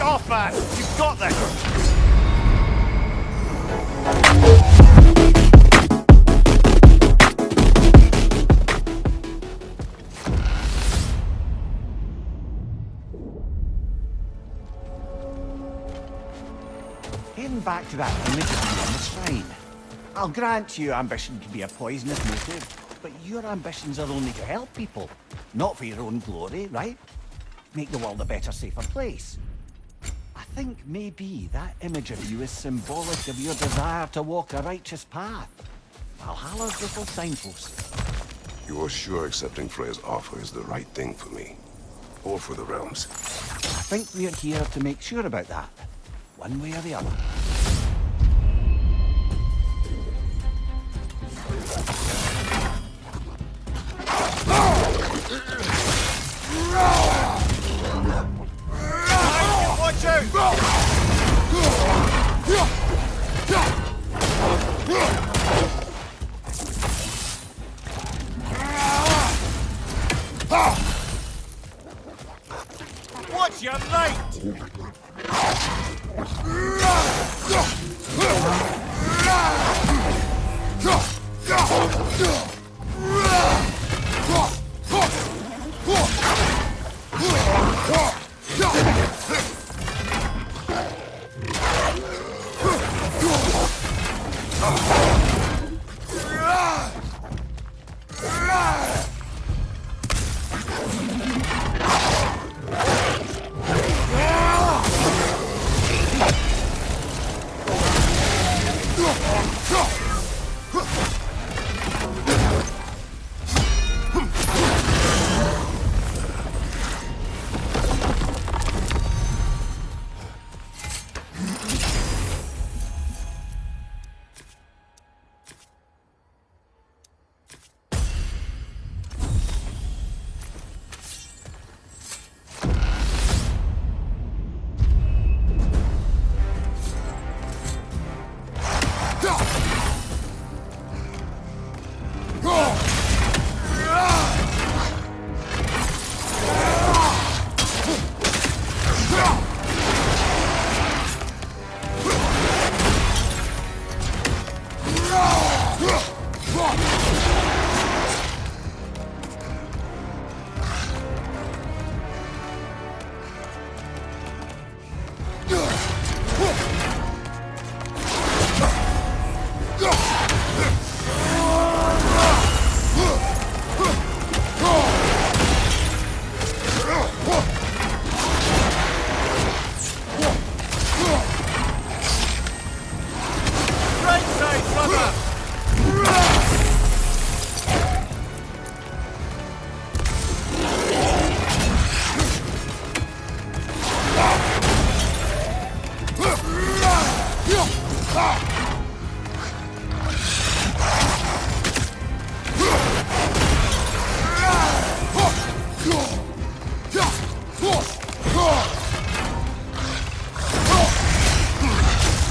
it off, man! You've got this! Getting back to that image of you on the shrine. I'll grant you ambition can be a poisonous motive, but your ambitions are only to help people, not for your own glory, right? Make the world a better, safer place. I think maybe that image of you is symbolic of your desire to walk a righteous path. Valhalla's little signpost. You're sure accepting Freya's offer is the right thing for me? Or for the realms? I think we're here to make sure about that, one way or the other. Watch out! Watch your right!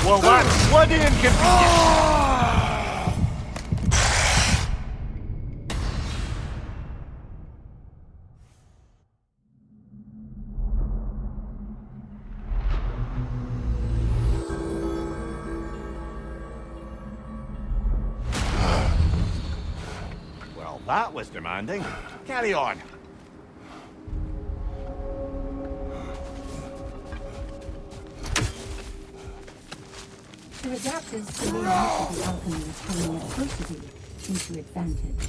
Well, that's bloody inconvenient. Well, that was demanding. Carry on. The adapters believe most of the alchemy is turning adversity into advantage.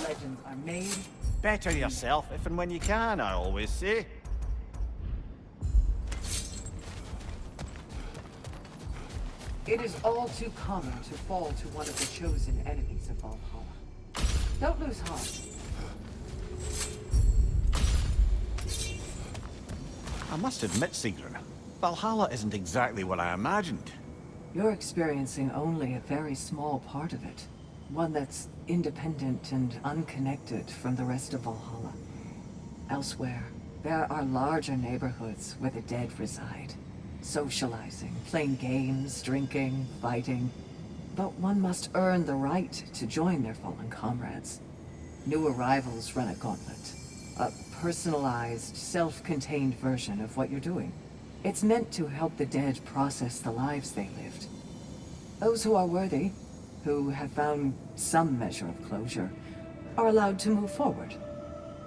Legends are made. Better yourself if and when you can, I always say. It is all too common to fall to one of the chosen enemies of Valhalla. Don't lose heart. I must admit, Sigrun, Valhalla isn't exactly what I imagined. You're experiencing only a very small part of it. One that's independent and unconnected from the rest of Valhalla. Elsewhere, there are larger neighborhoods where the dead reside. Socializing, playing games, drinking, fighting. But one must earn the right to join their fallen comrades. New arrivals run a gauntlet. A personalized, self-contained version of what you're doing. It's meant to help the dead process the lives they lived. Those who are worthy, who have found some measure of closure, are allowed to move forward.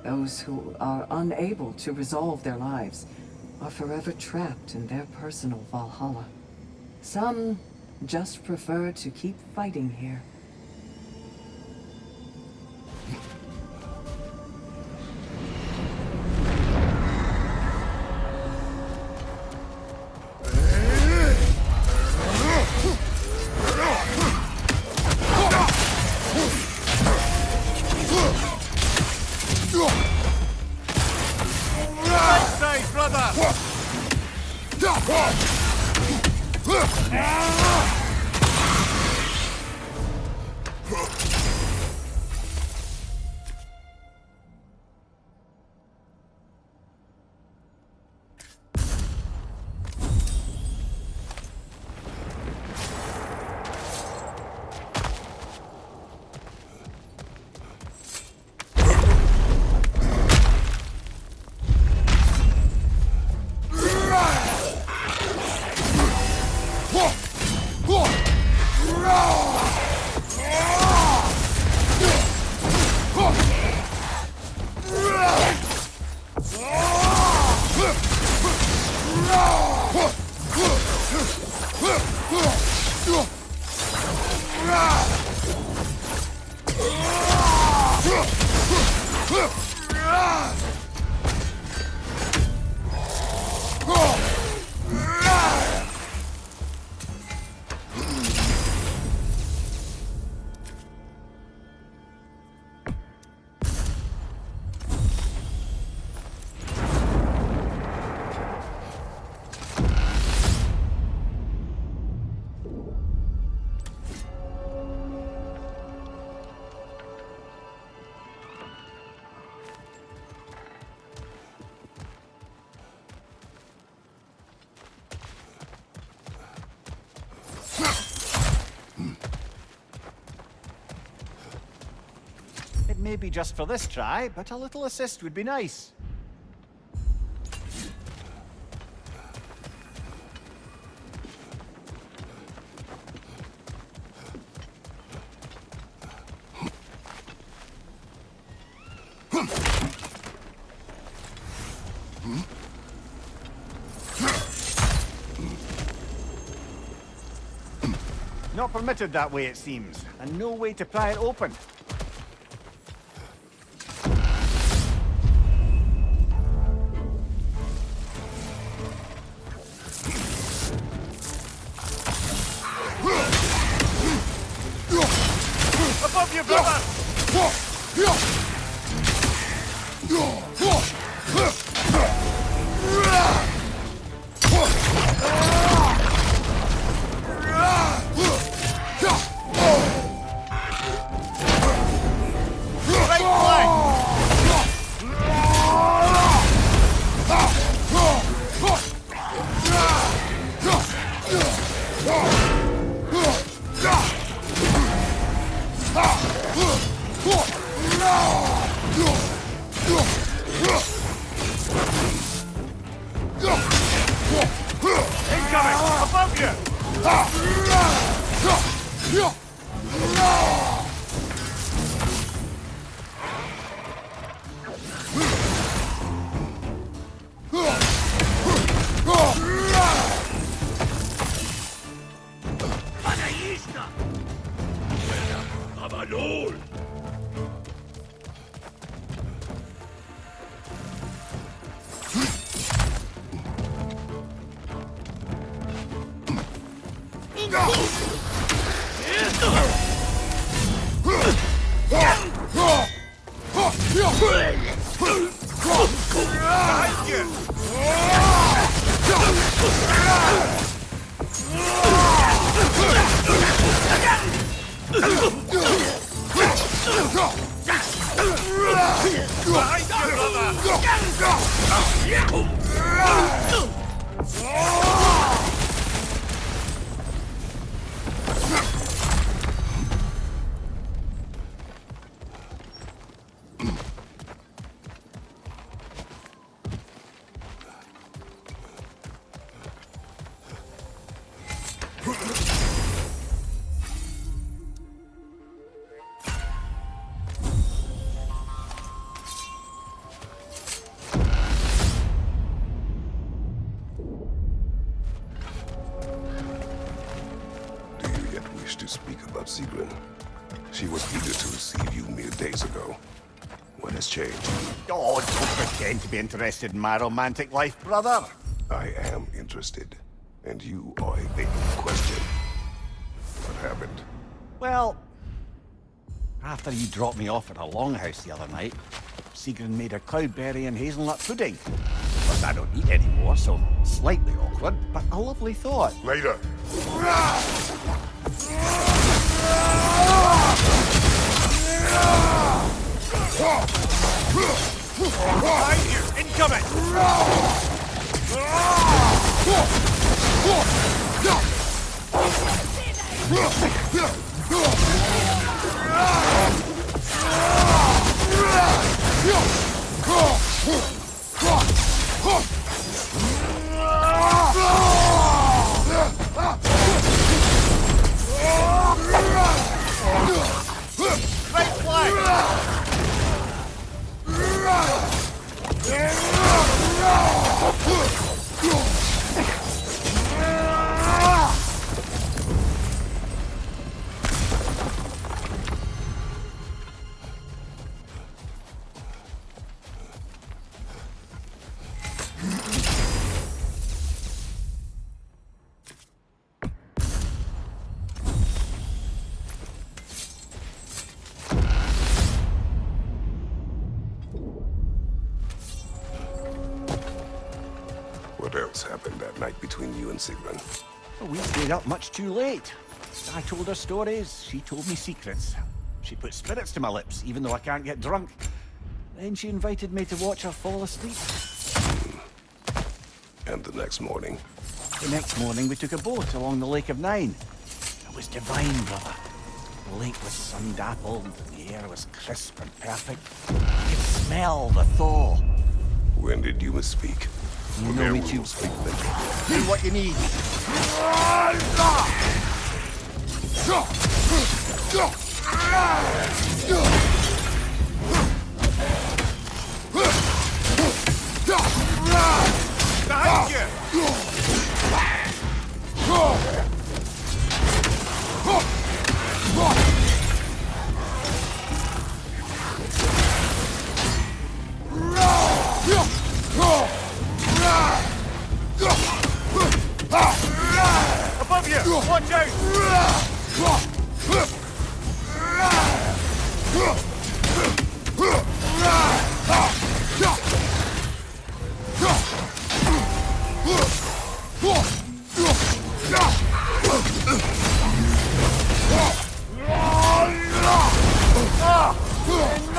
Those who are unable to resolve their lives are forever trapped in their personal Valhalla. Some just prefer to keep fighting here. Maybe just for this try, but a little assist would be nice. Not permitted that way, it seems, and no way to pry it open. Above you, brother! To speak about Sigrun. She was eager to receive you mere days ago. What has changed? Oh, don't pretend to be interested in my romantic life, brother. I am interested, and you are a big question. What happened? Well, after you dropped me off at a longhouse the other night, Sigrun made a cloudberry and hazelnut pudding. But I don't eat anymore, so slightly awkward, but a lovely thought. Later. Behind you! Incoming! Right flag! What else happened that night between you and Sigrun? Well, we stayed up much too late. I told her stories, she told me secrets. She put spirits to my lips, even though I can't get drunk. Then she invited me to watch her fall asleep. And the next morning? The next morning we took a boat along the Lake of Nine. It was divine, brother. The lake was sun-dappled, the air was crisp and perfect. You could smell the thaw. When did you misspeak? You know me we too. will speak later. Do what you need. Behind you! Above you! Watch out!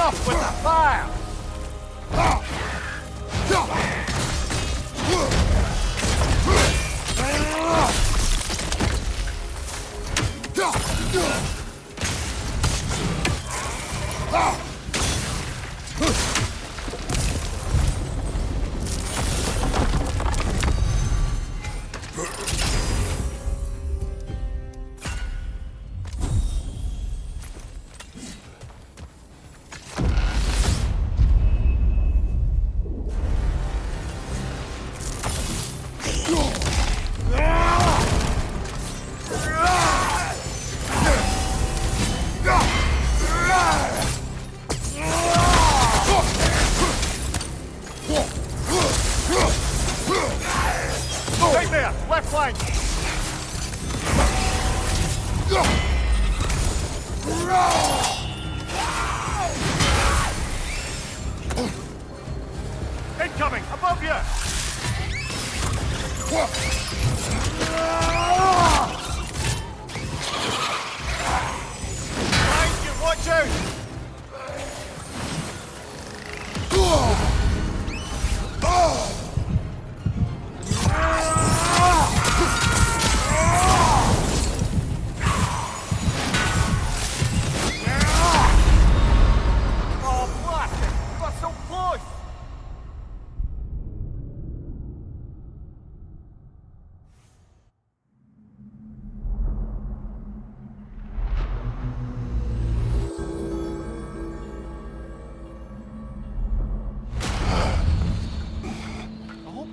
Enough with the fire!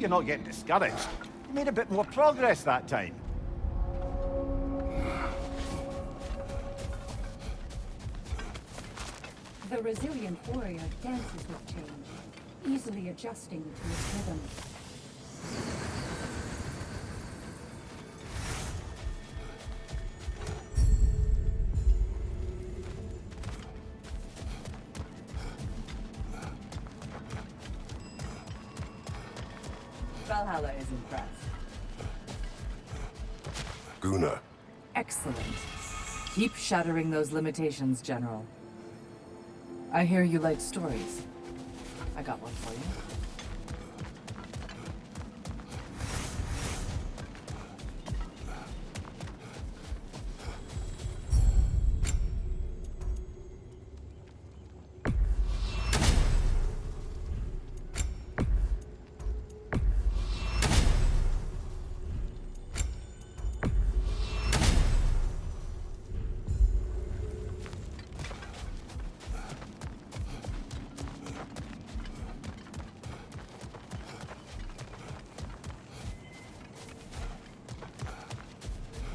you're not getting discouraged. You made a bit more progress that time. The resilient warrior dances with change, easily adjusting to its rhythm. Valhalla is impressed. Gunnar, Excellent. Keep shattering those limitations, General. I hear you like stories. I got one for you.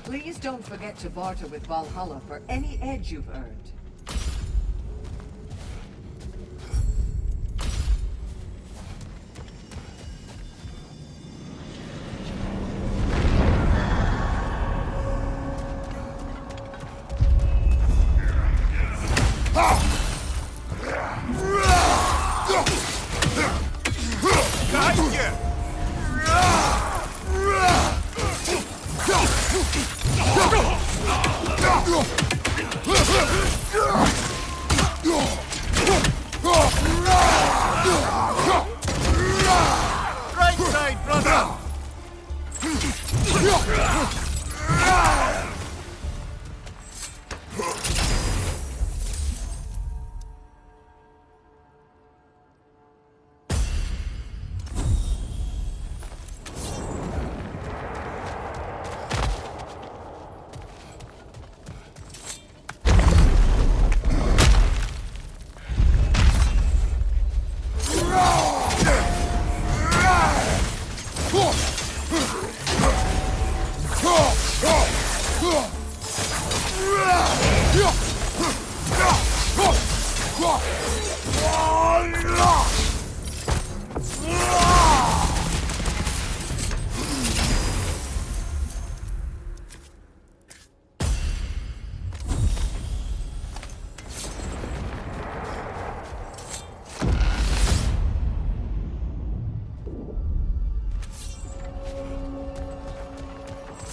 Please don't forget to barter with Valhalla for any edge you've earned. Behind you! Right side, brother!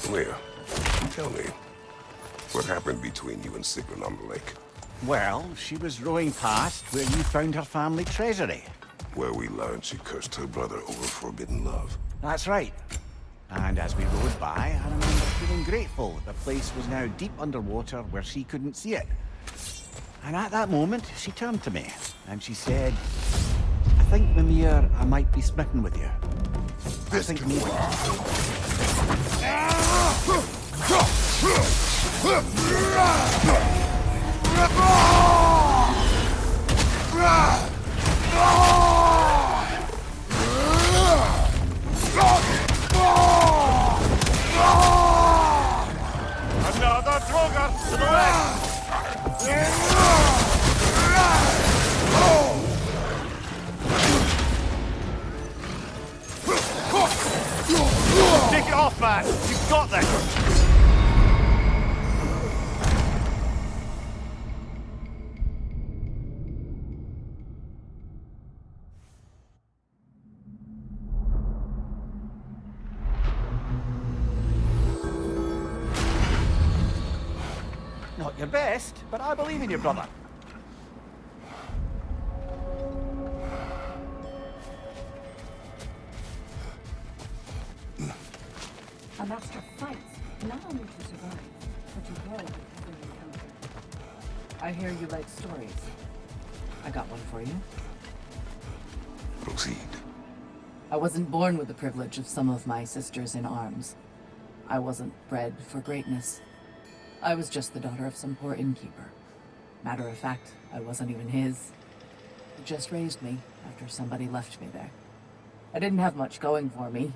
Leah, tell me, what happened between you and Sigrun on the lake? Well, she was rowing past where you found her family treasury. Where we learned she cursed her brother over forbidden love. That's right. And as we rode by, I remember feeling grateful that the place was now deep underwater where she couldn't see it. And at that moment, she turned to me, and she said, I think, Mimir, I might be smitten with you. I think maybe... Another Drogar to the left! Take it off, man! You've got this! Not your best, but I believe in you, brother. A master fights not only to survive, but to grow with every encounter. I hear you like stories. I got one for you. Proceed. I wasn't born with the privilege of some of my sisters in arms. I wasn't bred for greatness. I was just the daughter of some poor innkeeper. Matter of fact, I wasn't even his. He just raised me after somebody left me there. I didn't have much going for me,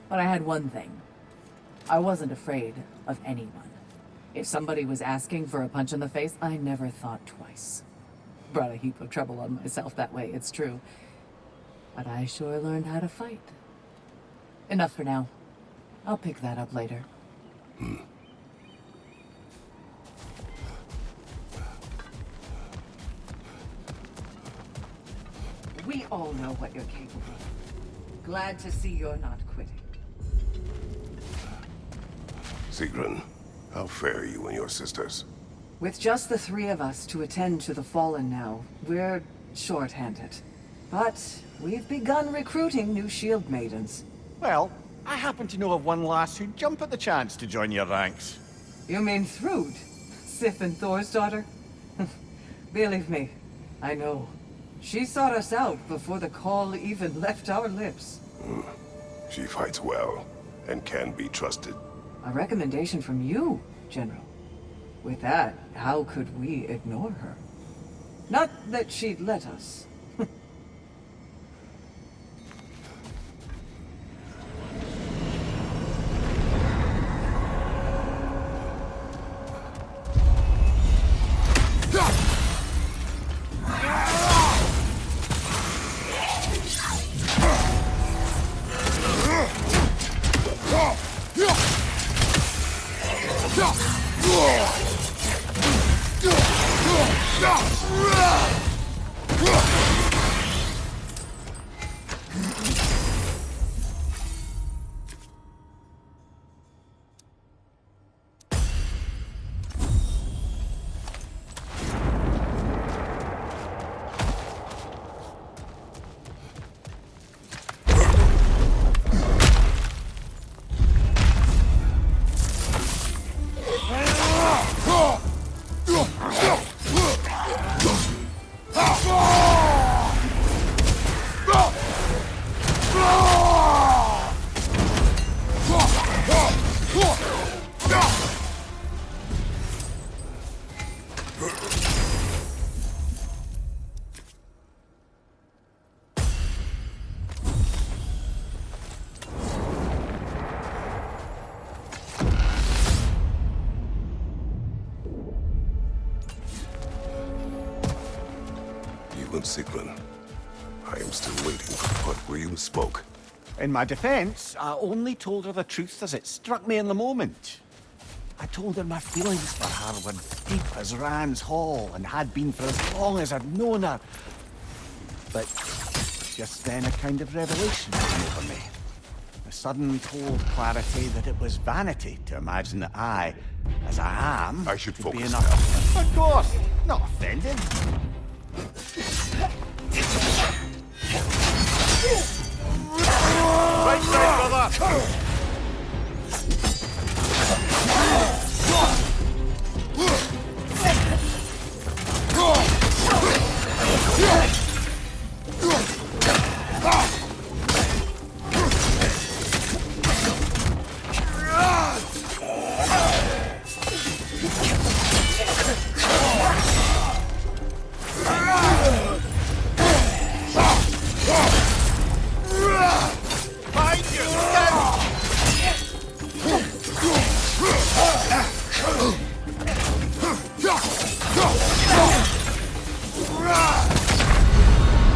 but I had one thing. I wasn't afraid of anyone. If somebody was asking for a punch in the face, I never thought twice. Brought a heap of trouble on myself that way, it's true. But I sure learned how to fight. Enough for now. I'll pick that up later. We all know what you're capable of. Glad to see you're not quitting. Sigrun, how fare you and your sisters? With just the three of us to attend to the fallen now, we're short-handed. But we've begun recruiting new shield maidens. Well, I happen to know of one lass who'd jump at the chance to join your ranks. You mean Thrud? Sif and Thor's daughter? Believe me, I know. She sought us out before the call even left our lips. She fights well and can be trusted. A recommendation from you, General. With that, how could we ignore her? Not that she'd let us. Sigrun, I am still waiting for what William spoke. In my defense, I only told her the truth as it struck me in the moment. I told her my feelings for her were deep as Rand's Hall and had been for as long as I'd known her. But just then a kind of revelation came over me. A sudden cold clarity that it was vanity to imagine that I, as I am, I should could be focus enough. Of course, not offended. Right side, brother!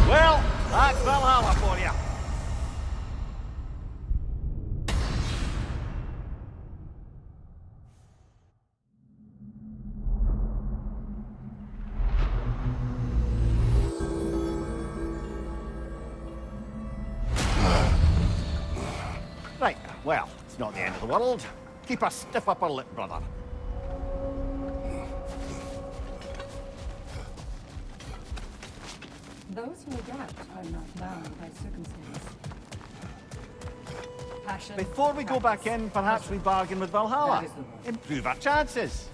Well, that's Valhalla for you. Right, well, it's not the end of the world. Keep a stiff upper lip, brother. Those who adapt are not bound by circumstance. Passion. Before we go back in, perhaps we bargain with Valhalla. That is the one. Improve our chances.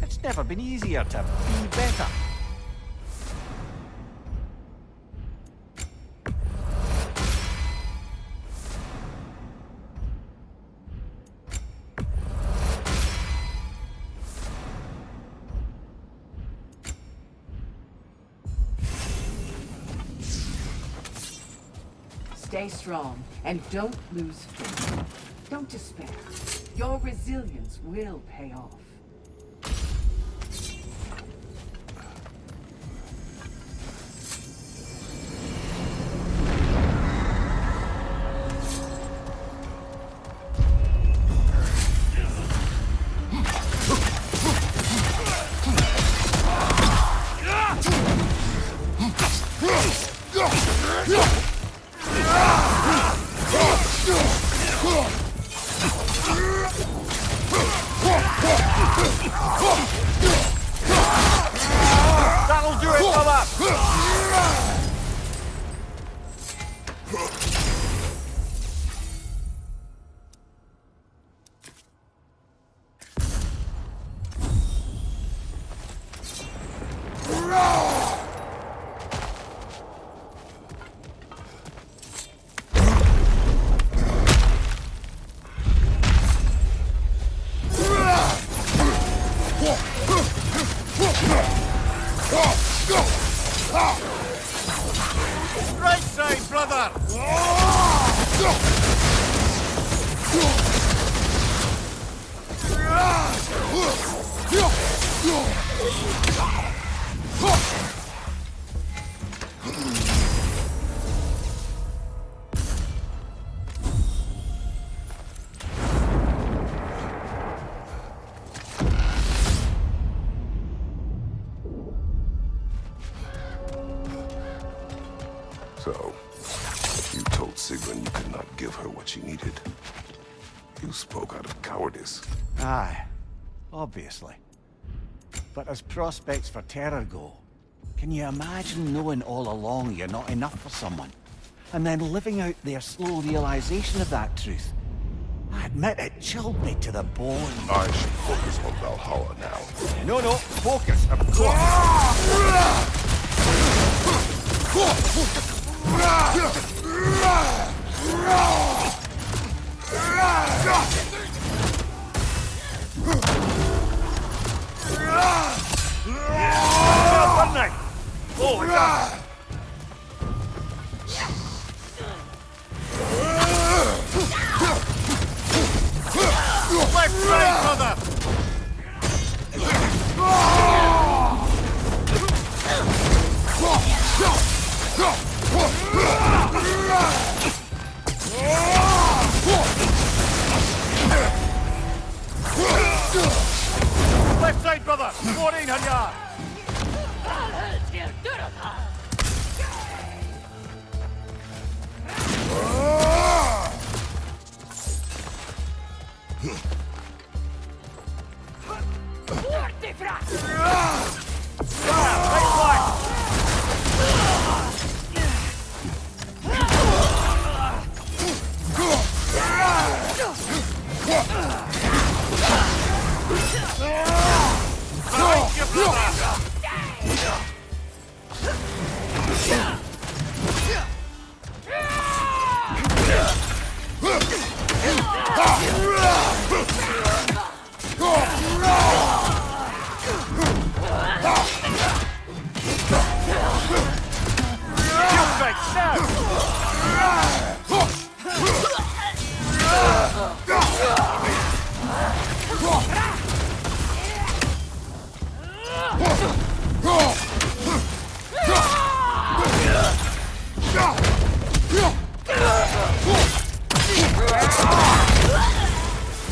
It's never been easier to be better. Stay strong and don't lose faith. Don't despair. Your resilience will pay off. That'll do it, brother! Right side, brother! So, you told Sigrun you could not give her what she needed. You spoke out of cowardice. Aye, obviously. But as prospects for terror go, can you imagine knowing all along you're not enough for someone? And then living out their slow realization of that truth? I admit it chilled me to the bone. I should focus on Valhalla now. No, focus, of course! Oh, it's up! Left side, brother! Left side, brother! 1400!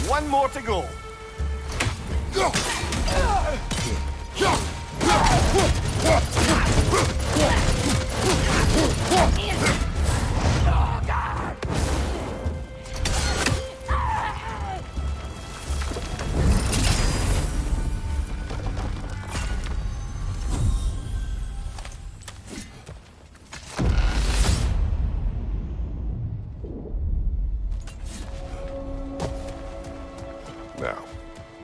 One more to go. Now,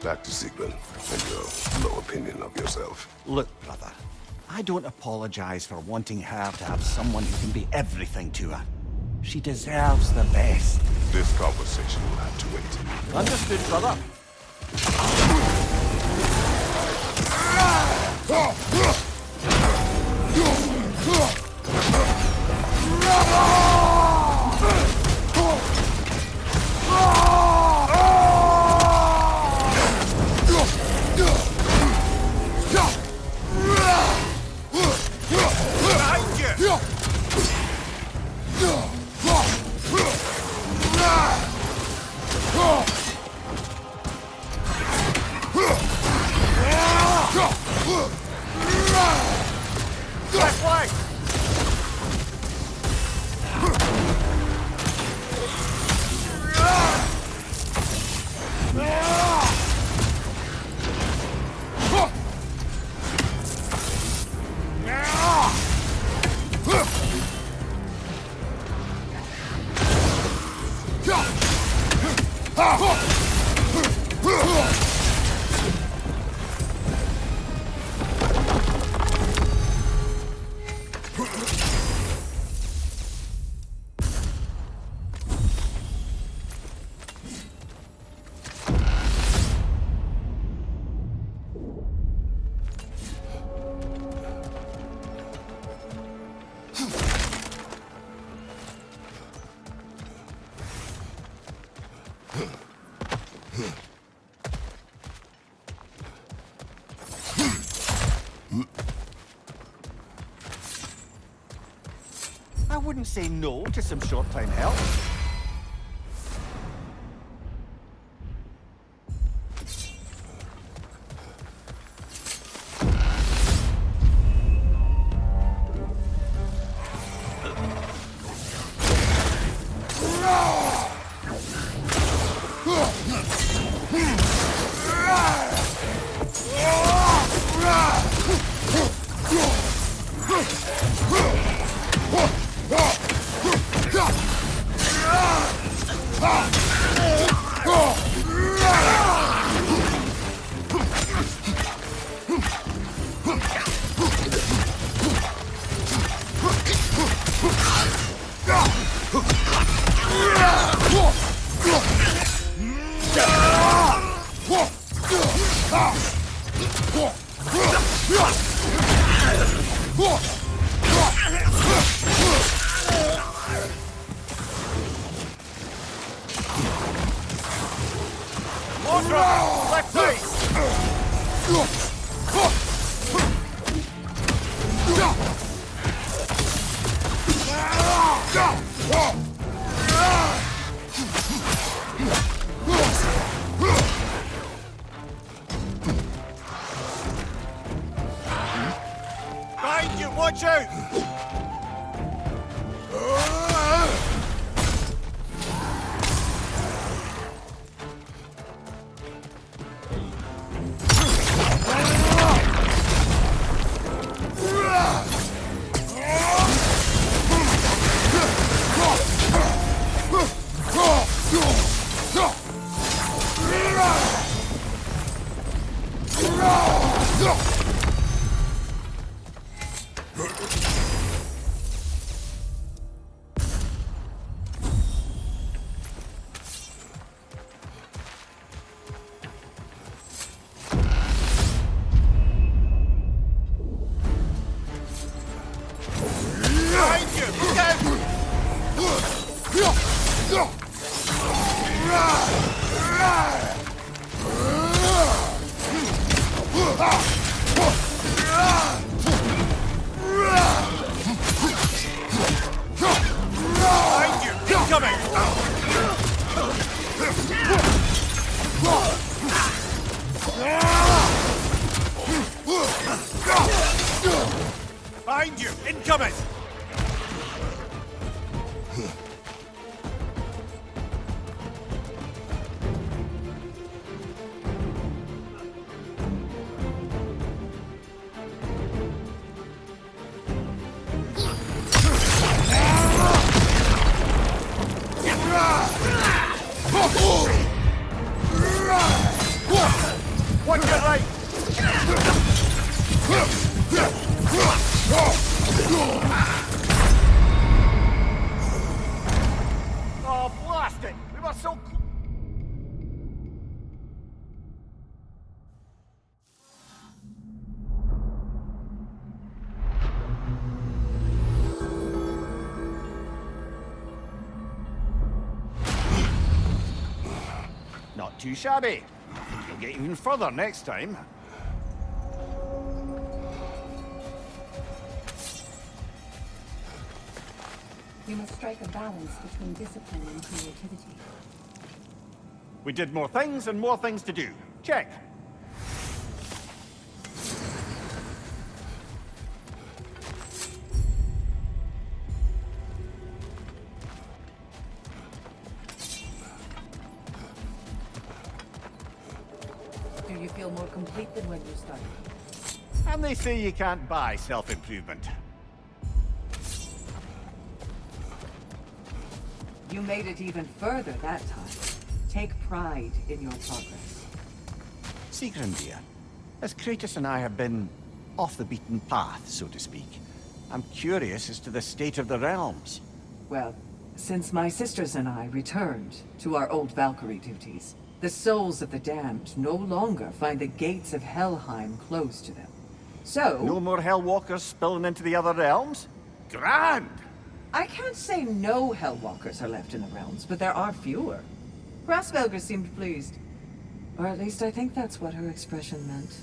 back to Sigrun and your low opinion of yourself. Look, brother, I don't apologize for wanting her to have someone who can be everything to her. She deserves the best. This conversation will have to wait. Understood, brother. Left leg! I wouldn't say no to some short-time help. Left side! Behind you, watch out! Behind you! Incoming! Watch your right! Oh, blast it! We were so... Not too shabby. You'll get even further next time. You must strike a balance between discipline and creativity. We did more things and more things to do. Check. feel more complete than when you started. And they say you can't buy self-improvement. You made it even further that time. Take pride in your progress. Sigrun, dear, as Kratos and I have been off the beaten path, so to speak, I'm curious as to the state of the realms. Well, since my sisters and I returned to our old Valkyrie duties, the souls of the damned no longer find the gates of Helheim closed to them. So... No more Hellwalkers spilling into the other realms? Grand! I can't say no Hellwalkers are left in the realms, but there are fewer. Grasvelger seemed pleased. Or at least I think that's what her expression meant.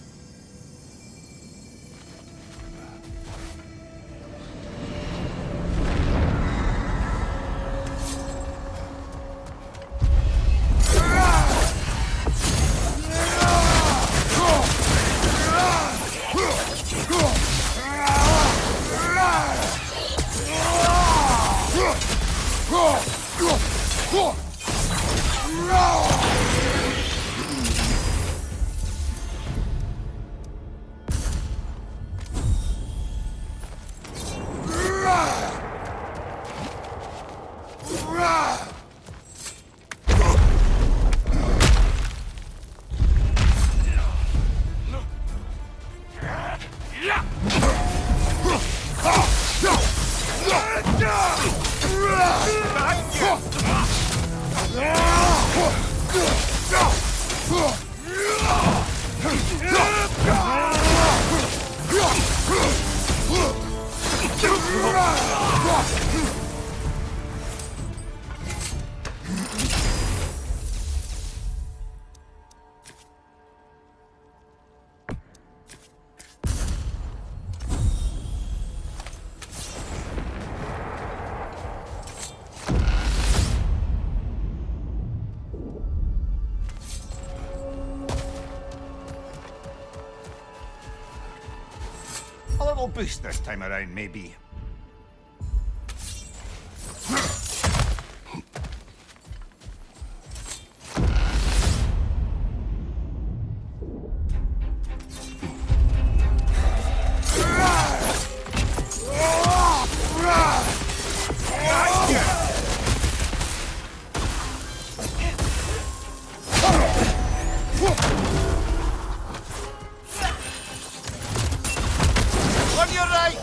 A little boost this time around, maybe. On your right!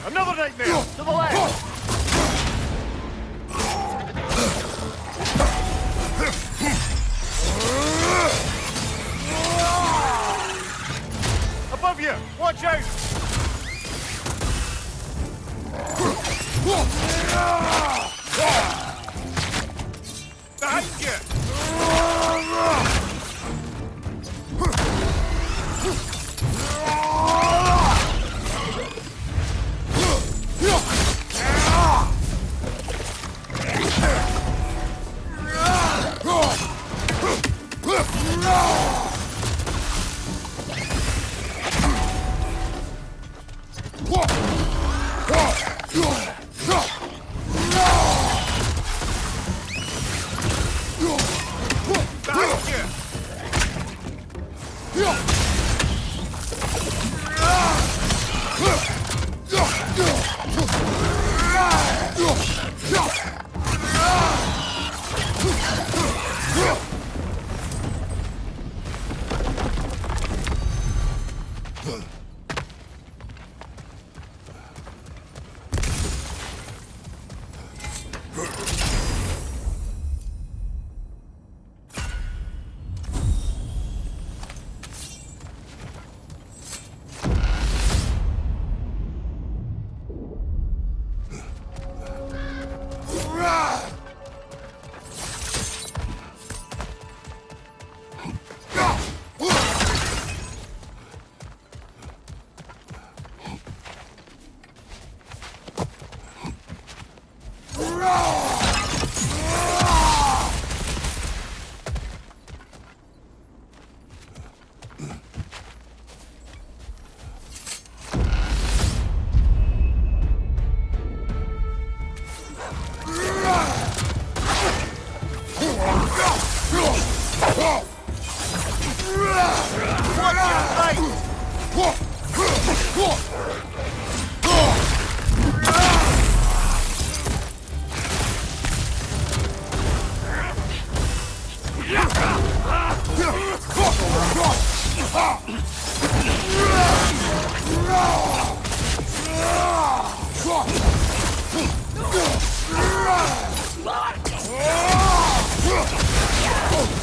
Another nightmare! To the left! Above you! Watch out! Behind you!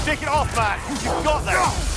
Take it off, man! You've got this!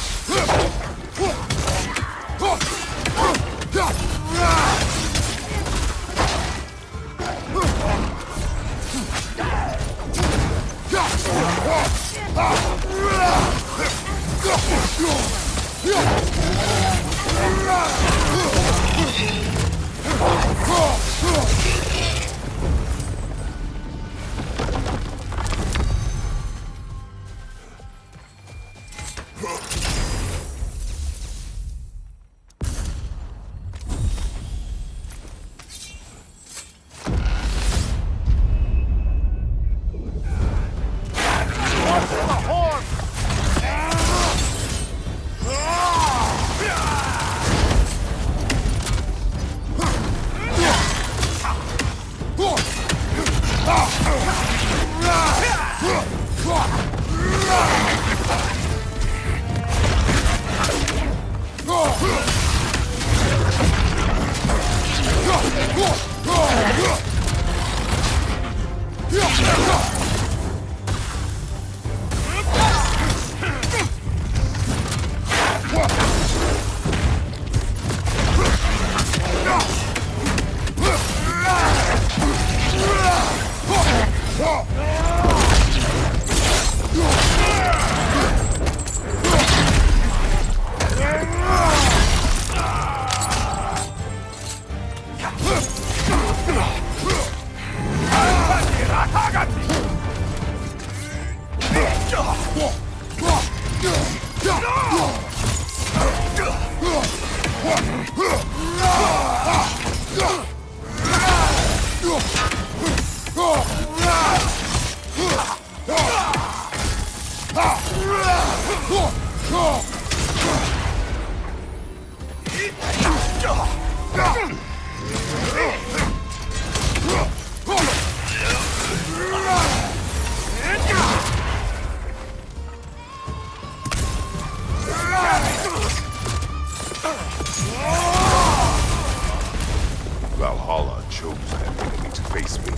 Valhalla chose an enemy to face me.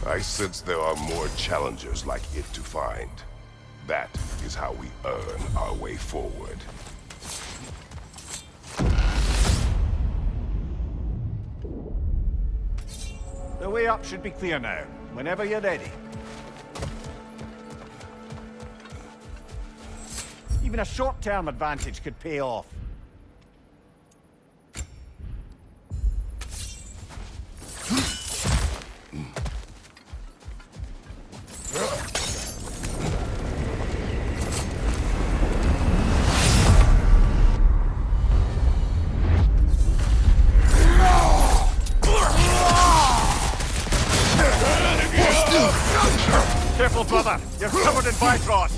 I sense there are more challengers like it to find. That is how we earn our way forward. The way up should be clear now, whenever you're ready. Even a short-term advantage could pay off. Careful, brother! You're covered in Bifrost!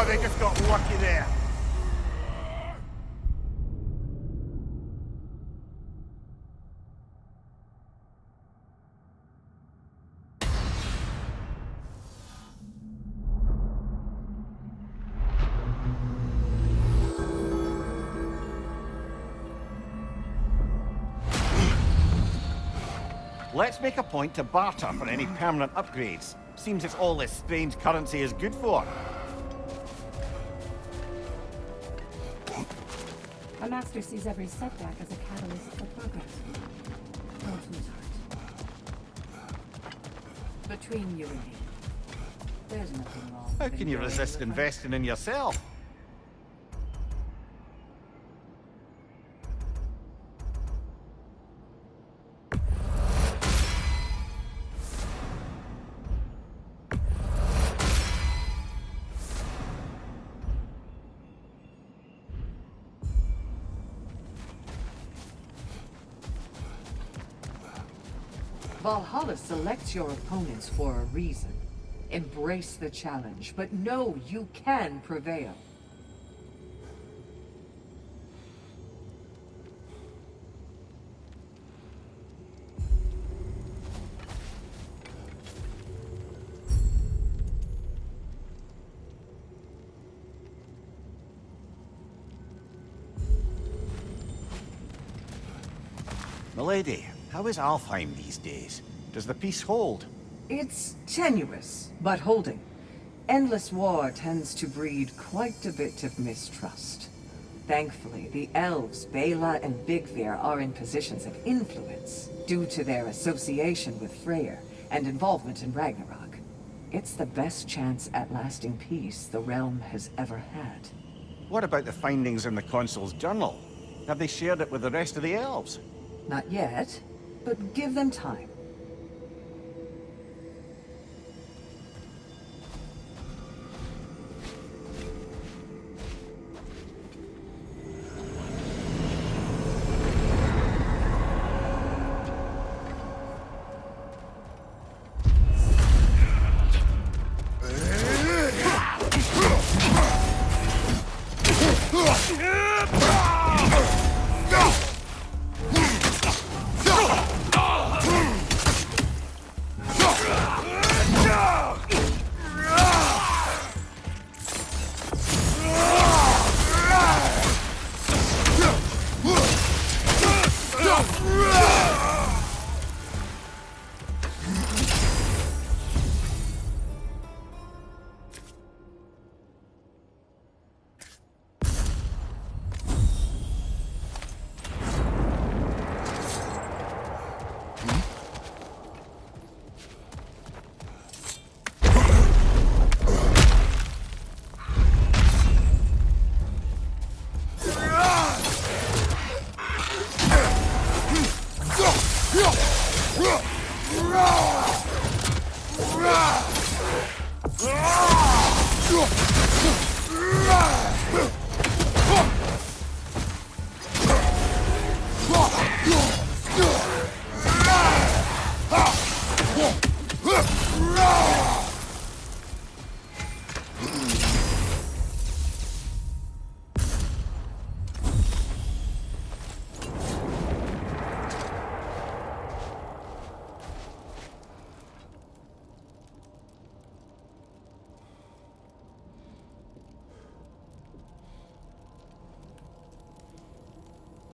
Oh, they just got lucky there. Let's make a point to barter for any permanent upgrades. Seems it's all this strange currency is good for. A master sees every setback as a catalyst for progress. Holds his heart. Between you and me, there's nothing wrong. How with can you enjoying resist the fun. investing in yourself? Valhalla selects your opponents for a reason. Embrace the challenge, but know you can prevail. Milady, how is Alfheim these days? Does the peace hold? It's tenuous, but holding. Endless war tends to breed quite a bit of mistrust. Thankfully, the elves, Bela and Bigvir, are in positions of influence due to their association with Freyr and involvement in Ragnarok. It's the best chance at lasting peace the realm has ever had. What about the findings in the consul's journal? Have they shared it with the rest of the elves? Not yet, but give them time.